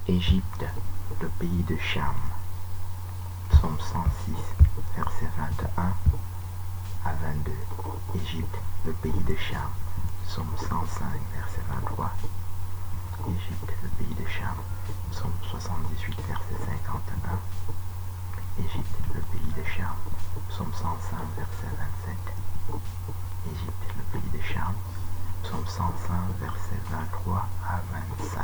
Égypte, le pays de Cham. Psaume 106, versets 21 à 22. Égypte, le pays de Cham. Psaume 105, verset 23. Égypte, le pays de Cham. Psaume 78, verset 51. Égypte, le pays de Cham. Psaume 105, verset 27. Égypte, le pays de Cham. Psaume 105, verset 23 à 27.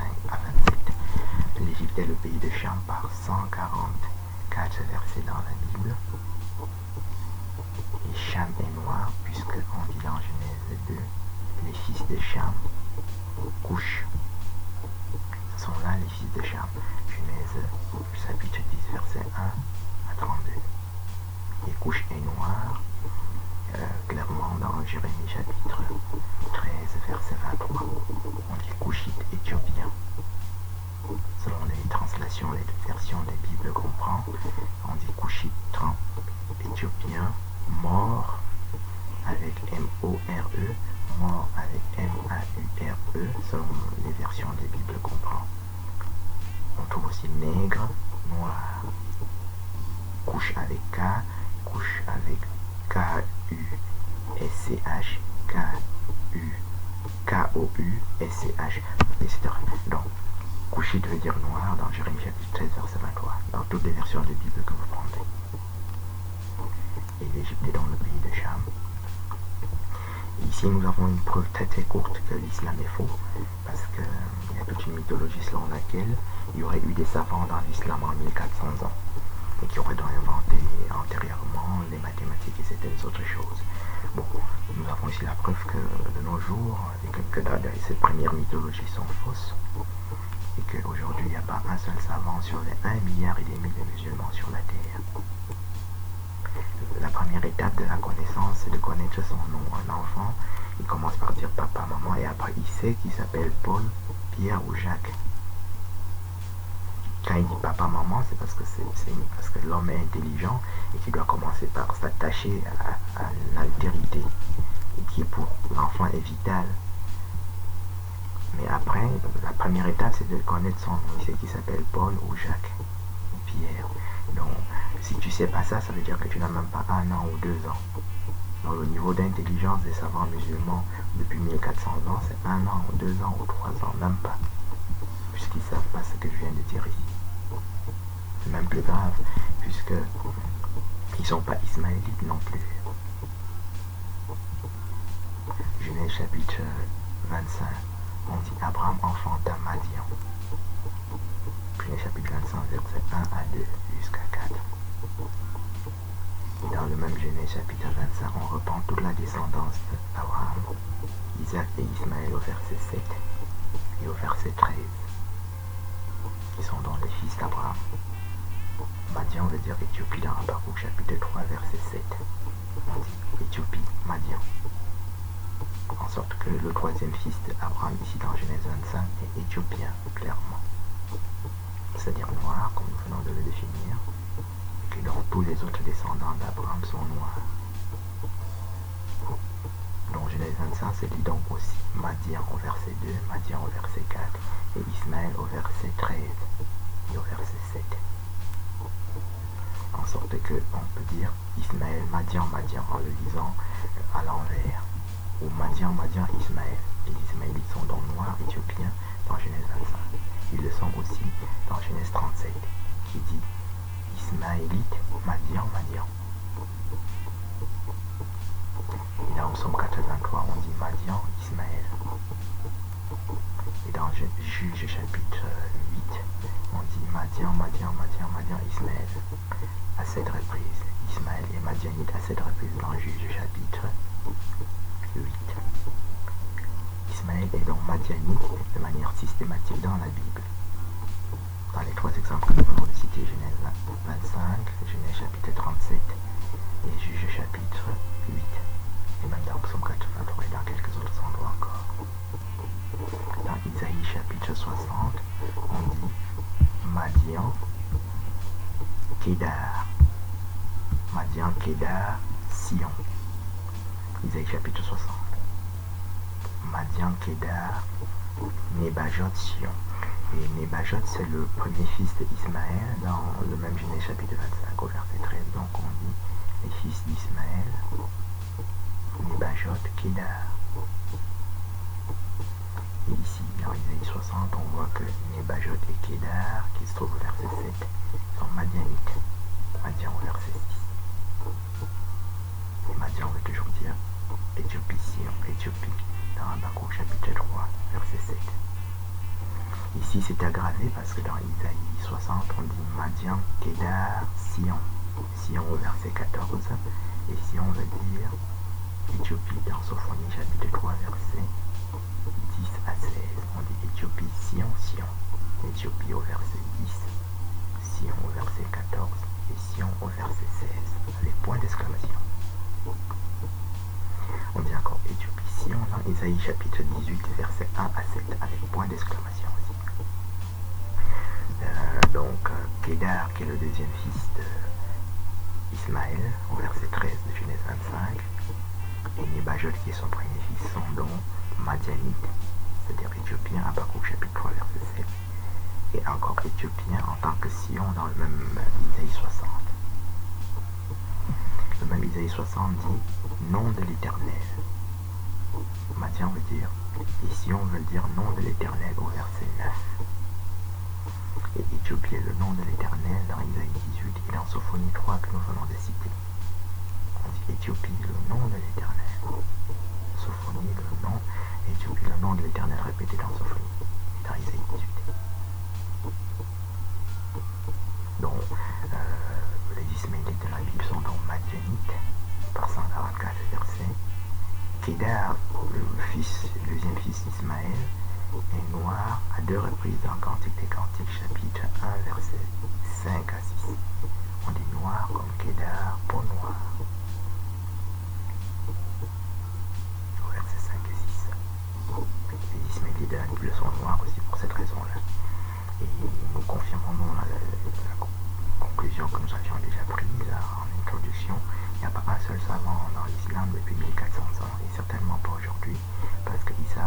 L'Égypte est le pays de Cham par 144 versets dans la Bible. Et Cham est noir, puisque on dit dans Genèse 2, les fils de Cham, Couche, sont là les fils de Cham. Genèse chapitre 10, verset 1 à 32. Et Couche est noir, clairement dans Jérémie chapitre 13, verset 23. On dit Couchite éthiopien. Selon les translations, les versions des Bibles qu'on prend, on dit Couchite éthiopien, mort avec M-O-R-E, mort avec M-A-U-R-E, selon les versions des Bibles qu'on prend. On trouve aussi nègre, noir, couche avec K, couche avec K-U-S-C-H, K-U, K-O-U-S-C-H, etc. Donc, Couchite veut dire noir dans Jérémie chapitre 13, verset 23, dans toutes les versions des Bibles que vous prendrez. Et l'Égypte est dans le pays de Cham. Et ici, nous avons une preuve très très courte que l'islam est faux, parce qu'il y a toute une mythologie selon laquelle il y aurait eu des savants dans l'islam en 1400 ans, et qui auraient donc inventé antérieurement les mathématiques et certaines autres choses. Bon, nous avons ici la preuve que de nos jours, que ces premières mythologies sont fausses, et qu'aujourd'hui, il n'y a pas un seul savant sur les 1,5 milliard de musulmans sur la Terre. La première étape de la connaissance, c'est de connaître son nom. Un enfant, il commence par dire papa, maman, et après il sait qu'il s'appelle Paul, Pierre ou Jacques. Quand il dit papa, maman, c'est parce que l'homme est intelligent et qu'il doit commencer par s'attacher à l'altérité, et qui pour l'enfant est vital. Mais après, la première étape, c'est de connaître son nom. Il sait qu'il s'appelle Paul ou Jacques ou Pierre. Donc, si tu ne sais pas ça, ça veut dire que tu n'as même pas 1 an ou 2 ans. Donc, le niveau d'intelligence des savants musulmans depuis 1400 ans, c'est 1 an ou 2 ans ou 3 ans, même pas. Puisqu'ils ne savent pas ce que je viens de dire ici. C'est même plus grave, puisque ils ne sont pas ismaélites non plus. Genèse chapitre 25. On dit Abraham enfanta Madian. Genèse chapitre 25, verset 1 à 2 jusqu'à 4. Et dans le même Genèse chapitre 25, on reprend toute la descendance d'Abraham, Isaac et Ismaël au verset 7 et au verset 13, qui sont donc les fils d'Abraham. Madian veut dire Éthiopie dans Habakkuk chapitre 3, verset 7. On dit Éthiopie, Madian. En sorte que le troisième fils d'Abraham, ici dans Genèse 25, est éthiopien, clairement. C'est-à-dire noir, comme nous venons de le définir, et que donc tous les autres descendants d'Abraham sont noirs. Donc Genèse 25 se lit donc aussi Madian au verset 2, Madian au verset 4, et Ismaël au verset 13 et au verset 7. En sorte que on peut dire Ismaël, Madian, Madian en le lisant à l'envers. Ou Madian, Madian, Ismaël. Les Ismaélites sont donc noirs, éthiopiens, dans Genèse 25. Ils le sont aussi dans Genèse 37, qui dit Ismaélite, Madian, Madian. Et dans Psaume 83, on dit Madian, Ismaël. Et dans Juge chapitre 8, on dit Madian, Madian, Madian, Madian, Ismaël. À 7 reprises. Ismaël et Madianite à 7 reprises dans Juge chapitre 8. Ismaël est donc madianite de manière systématique dans la Bible. Dans les 3 exemples que nous venons de citer, Genèse 25, Genèse chapitre 37 et Juge chapitre 8. Et même dans Psaume 83 et dans quelques autres endroits encore. Dans Isaïe chapitre 60, on dit Madian, Kédar. Madian, Kédar, Sion. Isaïe chapitre 60. Madian, Kédar, Nebajot, Sion. Et Nebajot, c'est le premier fils d'Ismaël dans le même Genèse chapitre 25 au verset 13. Donc on dit les fils d'Ismaël, Nebajot, Kedar. Et ici, dans Isaïe 60, on voit que Nebajot et Kedar, qui se trouvent au verset 7, sont Madianites. Madian au verset 6. Et Madian veut toujours dire Éthiopie, Sion, Éthiopie, dans Habakkuk chapitre 3, verset 7. Ici, c'est aggravé parce que dans Isaïe 60, on dit Madian, Kedar, Sion. Sion au verset 14. Et Sion veut dire Éthiopie dans Sophonie chapitre 3, verset 10 à 16. On dit Éthiopie, Sion, Sion. Éthiopie au verset 10. Sion au verset 14. Et Sion au verset 16. Avec point d'exclamation. On dit encore Éthiopie, Sion dans Isaïe chapitre 18, verset 1 à 7. Avec point d'exclamation aussi. Kedar, qui est le deuxième fils d'Ismaël, au verset 13 de Genèse 25, et Nebajot, qui est son premier fils, sont donc Madianites, c'est-à-dire éthiopiens, Habakkuk chapitre 3, verset 7, et encore éthiopiens en tant que Sion dans le même Isaïe 60. Le même Isaïe 60 dit nom de l'Éternel. Madian veut dire, et Sion veut dire nom de l'Éternel au verset 9. Et Éthiopie est le nom de l'Éternel dans Isaïe 18 et dans Sophonie 3 que nous venons de citer. On dit Éthiopie, le nom de l'Éternel. Sophonie, le nom. Éthiopie, le nom de l'Éternel répété dans Sophonie et dans Isaïe 18. Donc, les Ismaélites de la Bible sont donc Madianites, par 144 versets. Kedar, le deuxième fils d'Ismaël, est noir à 2 reprises dans Cantique des Cantiques, chapitre 1, verset 5 à 6. On dit noir comme Kedar, peau noire. Au verset 5 et 6. Les Ismaélites de la Bible sont noirs aussi pour cette raison-là. Et nous confirmons la conclusion que nous avions déjà prise en introduction. Il n'y a pas un seul savant dans l'islam depuis 1400 ans, et certainement pas aujourd'hui, parce qu'ils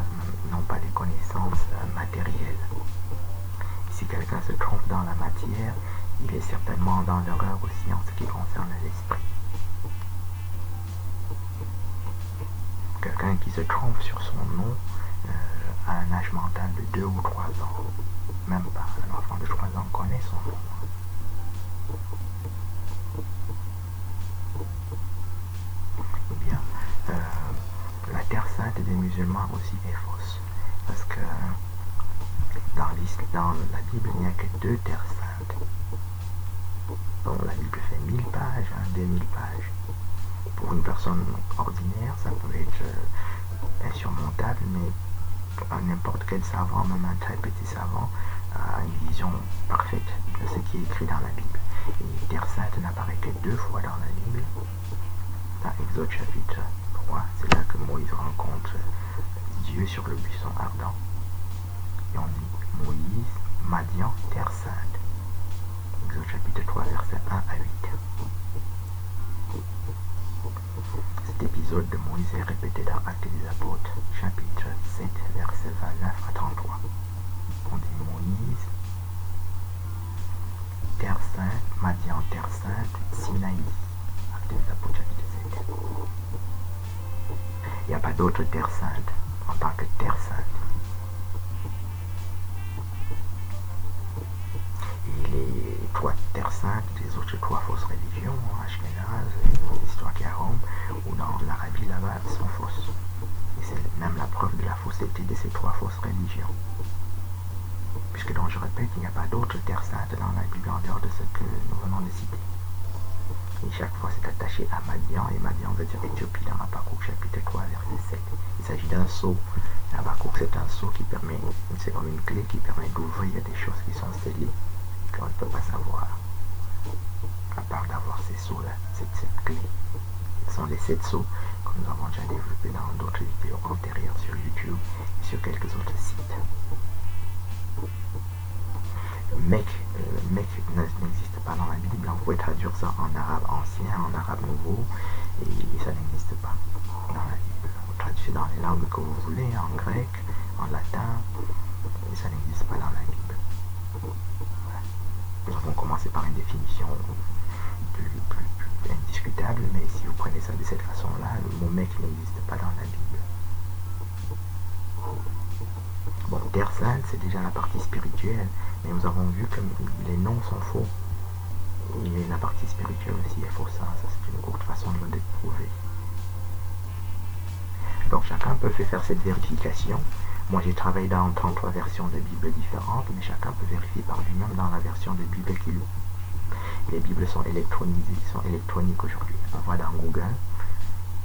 n'ont pas les connaissances matérielles. Si quelqu'un se trompe dans la matière, il est certainement dans l'erreur aussi en ce qui concerne l'esprit. Quelqu'un qui se trompe sur son nom a un âge mental de 2 ou 3 ans. Même pas, un enfant de 3 ans connaît son nom. Eh bien, la terre sainte des musulmans aussi est fausse. Parce que dans la Bible, il n'y a que 2 terres saintes. Donc la Bible fait 1000 pages, 2000 pages. Pour une personne ordinaire, ça peut être insurmontable, mais n'importe quel savant, même un très petit savant, a une vision parfaite de ce qui est écrit dans la Bible. Et terre sainte n'apparaît que 2 fois dans la Bible. Dans Exode chapitre 3, c'est là que Moïse rencontre Dieu sur le buisson ardent. Et on dit Moïse, Madian, terre sainte. Exode chapitre 3, versets 1 à 8. Cet épisode de Moïse est répété dans Actes des Apôtres, chapitre 7, versets 29 à 33. On dit Moïse, terre sainte, Madian, terre sainte, Sinaï. Actes des Apôtres, chapitre 7. Il n'y a pas d'autre terre sainte en tant que terre sainte. Et les 3 terres saintes, les autres 3 fausses religions, Ashkenaz, l'histoire qui est à Rome, ou dans l'Arabie là-bas, sont fausses. Et c'est même la preuve de la fausseté de ces 3 fausses religions. Puisque donc je répète, il n'y a pas d'autre terre sainte dans la Bible en dehors de ce que nous venons de citer. Et chaque fois c'est attaché à Madian, et Madian veut dire Éthiopie dans Habakkuk chapitre 3 verset 7. Il s'agit d'un sceau. Habakkuk c'est un sceau qui permet, c'est comme une clé qui permet d'ouvrir des choses qui sont scellées, qu'on ne peut pas savoir, à part d'avoir ces sceaux-là, cette clé. Ce sont les 7 sceaux que nous avons déjà développés dans d'autres vidéos antérieures sur YouTube et sur quelques autres sites. Mec n'existe pas dans la Bible. Vous pouvez traduire ça en arabe ancien, en arabe nouveau, et ça n'existe pas dans la Bible. Vous traduisez dans les langues que vous voulez, en grec, en latin, et ça n'existe pas dans la Bible. n'existe pas dans la Bible. Bon, Terre Sainte, c'est déjà la partie spirituelle, mais nous avons vu que les noms sont faux. Et la partie spirituelle aussi est fausse. Ça c'est une courte façon de le prouver. Donc chacun peut faire cette vérification. Moi j'ai travaillé dans 33 versions de Bible différentes, mais chacun peut vérifier par lui-même dans la version de Bible qu'il veut. Les Bibles sont électroniques aujourd'hui. On va dans Google,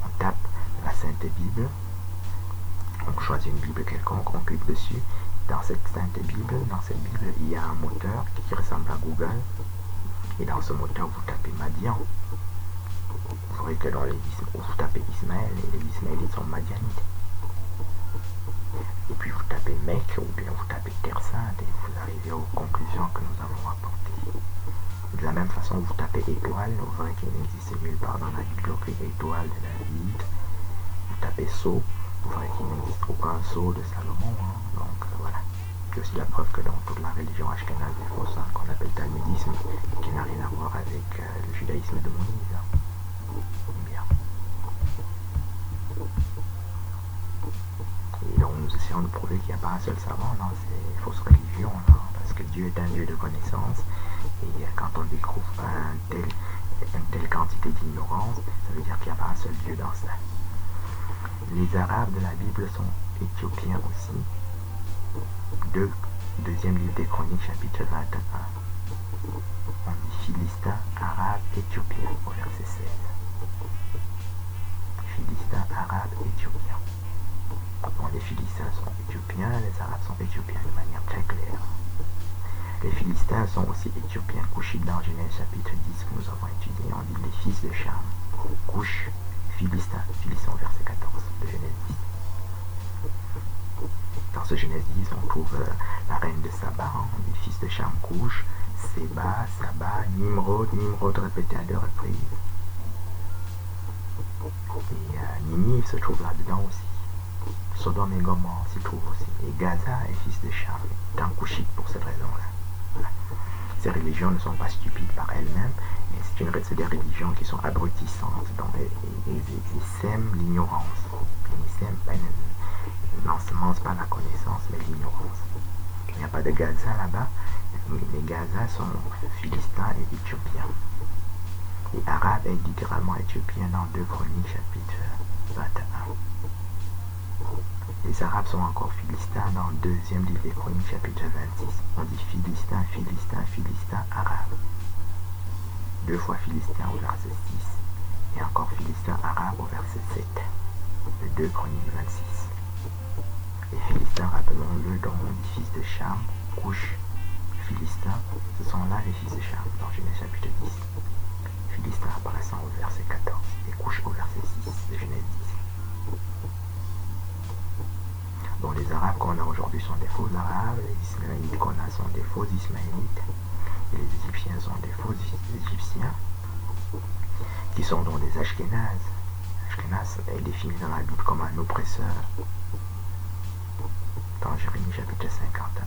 on tape la Sainte Bible, on choisit une Bible quelconque, on clique dessus. Dans cette Sainte Bible, il y a un moteur qui ressemble à Google. Et dans ce moteur, vous tapez Madian. Vous verrez que dans vous tapez Ismaël, et les Ismaélites sont Madianites. Et puis vous tapez Mecque, ou bien vous tapez Terre Sainte, et vous arrivez aux conclusions que nous avons apportées. De la même façon, vous tapez étoile, vous verrez qu'il n'existe nulle part dans la Bible aucune étoile de David. Vous tapez sceau, vous verrez qu'il n'existe aucun sceau de Salomon. Donc voilà. C'est aussi la preuve que dans toute la religion ashkénaze est fausse, qu'on appelle talmudisme, qui n'a rien à voir avec le judaïsme de Moïse. Bien. Et donc nous essayons de prouver qu'il n'y a pas un seul savant dans ces fausses religions, parce que Dieu est un Dieu de connaissance, et quand on découvre une telle quantité d'ignorance, ça veut dire qu'il n'y a pas un seul Dieu dans ça. Les Arabes de la Bible sont éthiopiens aussi. Deuxième livre des Chroniques, chapitre 21. On dit Philistin, Arabe, Éthiopien, au verset 16. Philistin, Arabe, Éthiopien. Bon, les Philistins sont éthiopiens, les Arabes sont éthiopiens de manière très claire. Les Philistins sont aussi éthiopiens. Couchites dans Genèse chapitre 10 que nous avons étudié, on dit les fils de Cham. Couche, Philistin, Philistin, verset 14 de Genèse 10. Dans ce Genèse 10, on trouve la reine de Saba, les fils de Cham, Couche, Séba, Saba, Nimrod répété à 2 reprises. Et Ninive se trouve là-dedans aussi. Sodome et Gomorrhe s'y trouve aussi. Et Gaza est fils de Cham, est un couchite pour cette raison-là. Voilà. Ces religions ne sont pas stupides par elles-mêmes, mais c'est des religions qui sont abrutissantes, donc elles sèment l'ignorance. N'ensemencent pas la connaissance, mais l'ignorance. Il n'y a pas de Gaza là-bas. Les Gaza sont philistins et éthiopiens. Et arabe est littéralement éthiopien dans 2 Chroniques chapitre 21. Les Arabes sont encore philistins dans le 2e livre des Chroniques chapitre 26. On dit philistin, arabe. 2 fois philistin au verset 6 et encore philistin arabe au verset 7 de 2 Chroniques 26. Les Philistins, rappelons-le, donc on dit fils de Cham, Couche, Philistins, ce sont là les fils de Cham dans Genèse chapitre 10. Philistins apparaissant au verset 14 et Couche au verset 6 de Genèse 10. Donc les Arabes qu'on a aujourd'hui sont des faux Arabes, les Ismaélites qu'on a sont des faux Ismaélites, et les Égyptiens sont des faux Égyptiens, qui sont donc des Ashkénazes. Ashkénaz est défini dans la Bible comme un oppresseur. Dans Jérémie chapitre 51,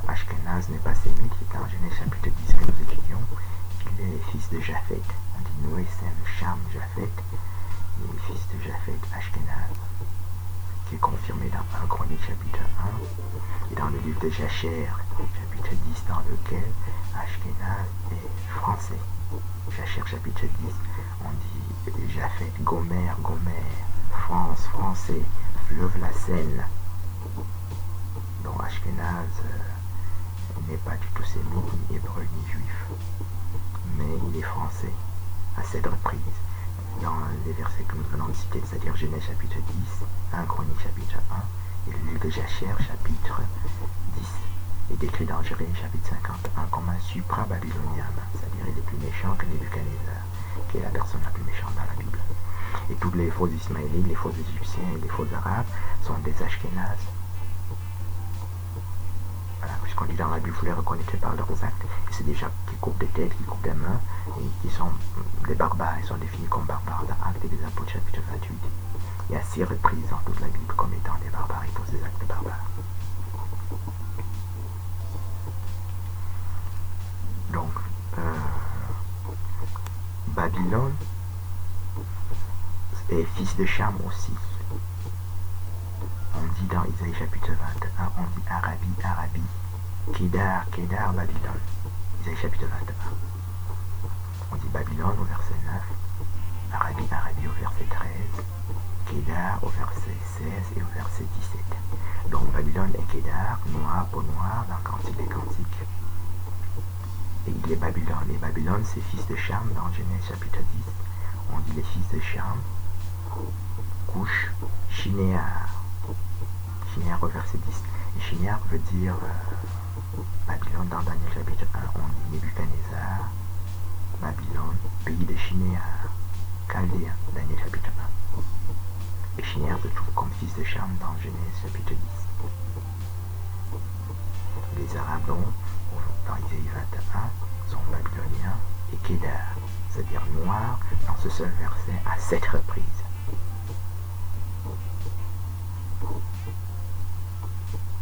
Ashkénaz n'est pas sémite, et dans Genèse chapitre 10 que nous étudions, il est fils de Japhet. On dit Noé, Sem, Cham, Japhet, il est fils de Japhet, Ashkénaz, qui est confirmé dans 1 Chronique chapitre 1, et dans le livre de Jacher, chapitre 10, dans lequel Ashkénaz est français. Jacher chapitre 10, on dit Japhet, Gomer, France, français, fleuve la Seine. Donc Ashkénaz n'est pas du tout sémite, ni hébreu, ni juif, mais il est français à 7 reprises dans les versets que nous venons de citer, c'est-à-dire Genèse chapitre 10, 1 Chronique chapitre 1 et le livre de Jacher chapitre 10 est décrit dans Jérémie chapitre 51 comme un supra-babylonien, c'est-à-dire il est plus méchant que Nebuchadnezzar, qui est la personne la plus méchante dans la Bible. Et tous les faux Ismaélites, les faux Égyptiens et les faux Arabes sont des Ashkénazes. Voilà, puisqu'on dit dans la Bible, vous les reconnaîtrez par leurs actes. Et c'est des gens qui coupent des têtes, qui coupent des mains, et qui sont des barbares. Ils sont définis comme barbares dans Actes et des Apôtres chapitre 28. Il y a 6 reprises dans toute la Bible comme étant des barbares et pour ces actes barbares. Donc, Babylone, et fils de Cham aussi. On dit dans Isaïe chapitre 21, on dit Arabi, Arabi, Kédar, Kédar, Babylone. Isaïe chapitre 21. On dit Babylone au verset 9, Arabi, Arabi au verset 13, Kédar au verset 16 et au verset 17. Donc Babylone et Kédar, noir pour noir dans Cantique des Cantiques. Et il est Babylone. Et Babylone, c'est fils de Cham dans Genèse chapitre 10. On dit les fils de Cham, Couche, Shinéar. Shinéar au verset 10. Et Shinéar veut dire Babylone dans Daniel chapitre 1. On dit Nebuchadnezzar, Babylone, pays de Shinéar, Chaldéen, Daniel chapitre 1. Et Shinéar se trouve comme fils de Cham dans Genèse chapitre 10. Les Arabes donc, dans Isaïe 21, sont babyloniens et Kédar, c'est-à-dire noir, dans ce seul verset à 7 reprises.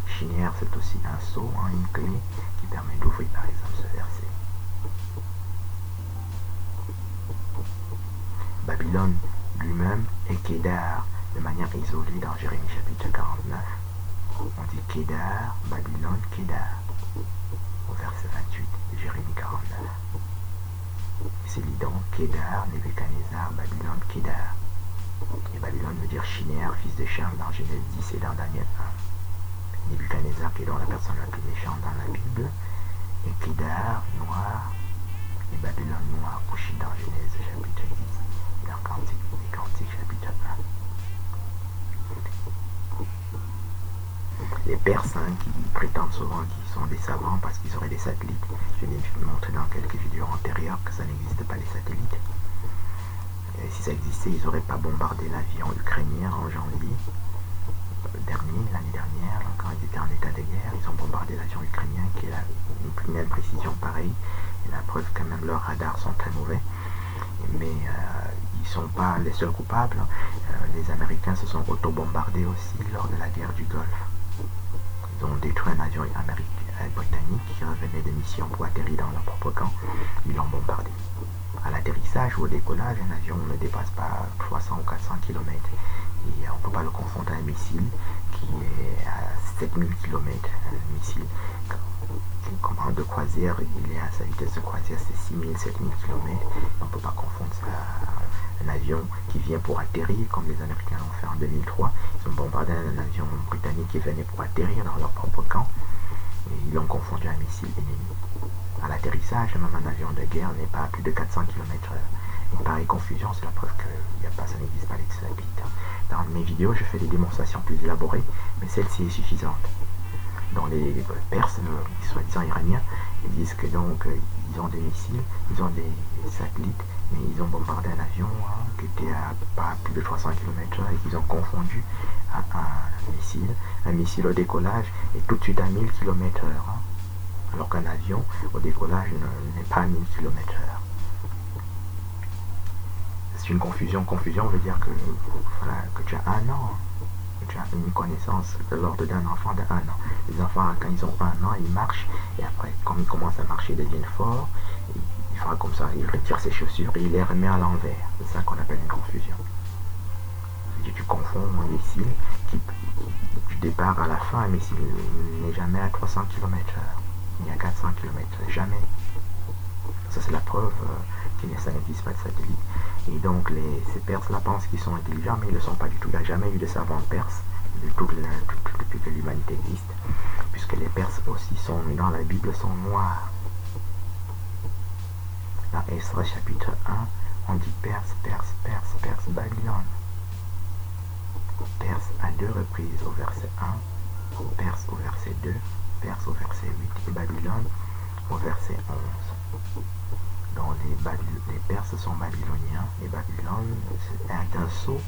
Shinéar, c'est aussi un sceau, une clé qui permet d'ouvrir par exemple ce verset. Babylone lui-même est Kédar de manière isolée dans Jérémie chapitre 49. On dit Kédar, Babylone, Kédar au verset 28 de Jérémie 49. C'est lit donc Kédar, Nebuchadnezzar, Babylone, Kédar. Et Babylone veut dire Shinéar, fils de Cham dans Genèse 10 et dans Daniel 1. Nebuchadnezzar qui est donc la personne la plus méchante dans la Bible. Et Kédar, noir, et Babylone noir, couché dans Genèse chapitre 10 et dans Cantique des Cantiques chapitre 1. Les Perses qui prétendent souvent qu'ils sont des savants parce qu'ils auraient des satellites. Je l'ai montré dans quelques vidéos antérieures que ça n'existe pas les satellites. Et si ça existait, ils n'auraient pas bombardé l'avion ukrainien en janvier l'année dernière, quand ils étaient en état de guerre. Ils ont bombardé l'avion ukrainien qui a une même précision pareille. Et la preuve que même leurs radars sont très mauvais. Mais ils ne sont pas les seuls coupables. Les Américains se sont auto-bombardés aussi lors de la guerre du Golfe. Ils ont détruit un avion britannique qui revenait de mission pour atterrir dans leur propre camp. Ils l'ont bombardé. À l'atterrissage ou au décollage, un avion ne dépasse pas 300 ou 400 km. Et on ne peut pas le confondre à un missile qui est à 7000 km. Un missile de croisière, il est à sa vitesse de croisière, c'est 6000, 7000 km. On ne peut pas confondre ça à un avion qui vient pour atterrir, comme les Américains l'ont fait en 2003. Ils ont bombardé un avion britannique qui venait pour atterrir dans leur propre camp. Et ils l'ont confondu à un missile ennemi. À l'atterrissage, même un avion de guerre n'est pas à plus de 400 km/h. Une pareille confusion, c'est la preuve que ça n'existe pas les satellites. Dans mes vidéos, je fais des démonstrations plus élaborées, mais celle-ci est suffisante. Dans les Perses, soi-disant iraniens, ils disent que donc ils ont des missiles, ils ont des satellites, mais ils ont bombardé un avion qui était à pas plus de 300 km/h et qu'ils ont confondu à un missile au décollage est tout de suite à 1000 km/h, alors qu'un avion au décollage n'est pas à 1000 km/h. C'est une confusion. Confusion veut dire que tu as un an, que tu as une connaissance de l'ordre d'un enfant de 1 an. Les enfants, quand ils ont 1 an, ils marchent, et après, quand ils commencent à marcher, ils deviennent forts, il fera comme ça, il retire ses chaussures et il les remet à l'envers. C'est ça qu'on appelle une confusion. Tu confonds un missile qui, du départ à la fin, un missile n'est jamais à 300 km/h, ni à 400 km/h, jamais. Ça, c'est la preuve ça n'existe pas de satellite. Et donc, ces Perses-là pensent qu'ils sont intelligents, mais ils ne le sont pas du tout. Il n'y a jamais eu de savants perses depuis que l'humanité existe, puisque les Perses aussi sont, dans la Bible, sont noirs. Dans Esdras chapitre 1, on dit Perse, Babylone. Perse à 2 reprises au verset 1, Perse au verset 2, Perse au verset 8 et Babylone au verset 11. Donc les Perses sont babyloniens et Babylone c'est un sceau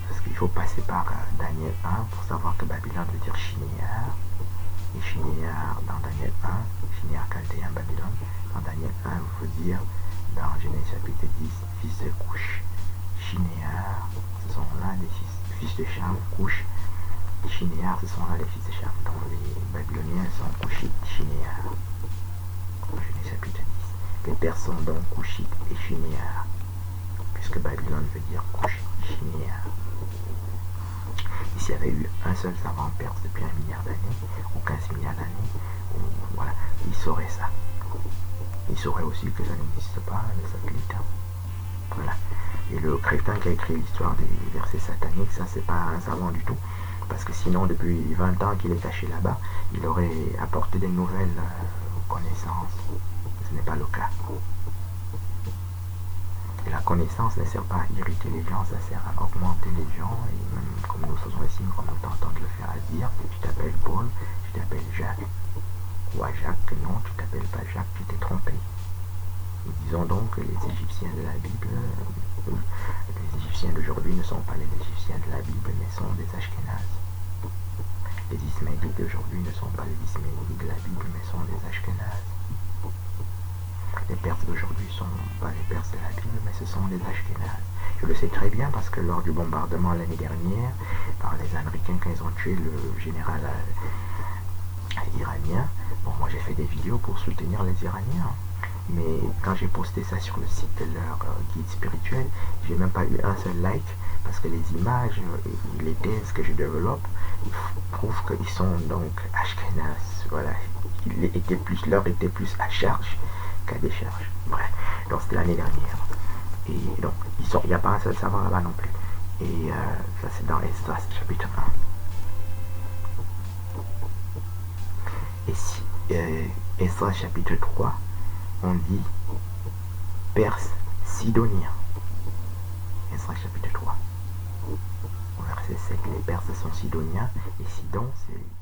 parce qu'il faut passer par Daniel 1 pour savoir que Babylone veut dire Shinéar. Et Shinéar dans Daniel 1, Shinéar chaldéen Babylone, dans Daniel 1 veut dire dans Genèse chapitre 10, fils de Couche. Shinéar, ce sont là les fils de Cham, Couche. Et Shinéar, ce sont là les fils de Cham. Donc les Babyloniens sont Couchites, Shinéar. Genèse chapitre 10. Les Perses sont donc Couchites et Shinéar, puisque Babylone veut dire couche. Chinéens. Et s'il y avait eu un seul savant perse depuis 1 milliard d'années, ou 15 milliards d'années, voilà, il saurait ça. Il saurait aussi que ça n'existe pas, le satellite. Voilà. Et le crétin qui a écrit l'histoire des versets sataniques, ça c'est pas un savant du tout. Parce que sinon, depuis 20 ans qu'il est caché là-bas, il aurait apporté des nouvelles connaissances. Ce n'est pas le cas. Et la connaissance ne sert pas à irriter les gens, ça sert à augmenter les gens. Et même comme nous faisons ici, comme nous t'entendons le faire à dire, tu t'appelles Paul, tu t'appelles Jacques. Ou à Jacques, non, tu t'appelles pas Jacques, tu t'es trompé. Nous disons donc que les Égyptiens de la Bible, les Égyptiens d'aujourd'hui ne sont pas les Égyptiens de la Bible, mais sont des Ashkénazes. Les Ismaélites d'aujourd'hui ne sont pas les Ismaélites de la Bible, mais sont des Ashkénazes. Les Perses d'aujourd'hui ne sont pas les Perses de la Bible, mais ce sont des Ashkénazes. Je le sais très bien parce que lors du bombardement l'année dernière, par les Américains, quand ils ont tué le général iranien, bon, moi j'ai fait des vidéos pour soutenir les Iraniens. Mais quand j'ai posté ça sur le site de leur guide spirituel, j'ai même pas eu un seul like parce que les images et les thèses que je développe prouvent qu'ils sont donc Ashkenaz. Voilà, l'heure était plus à charge qu'à décharge. Bref, donc c'était l'année dernière. Et donc, il n'y a pas un seul savant là-bas non plus. Et ça c'est dans Esdras chapitre 1. Et si Esdras chapitre 3, on dit Perse sidonien. Esdras chapitre 3. Au verset 7, les Perses sont sidoniens et Sidon c'est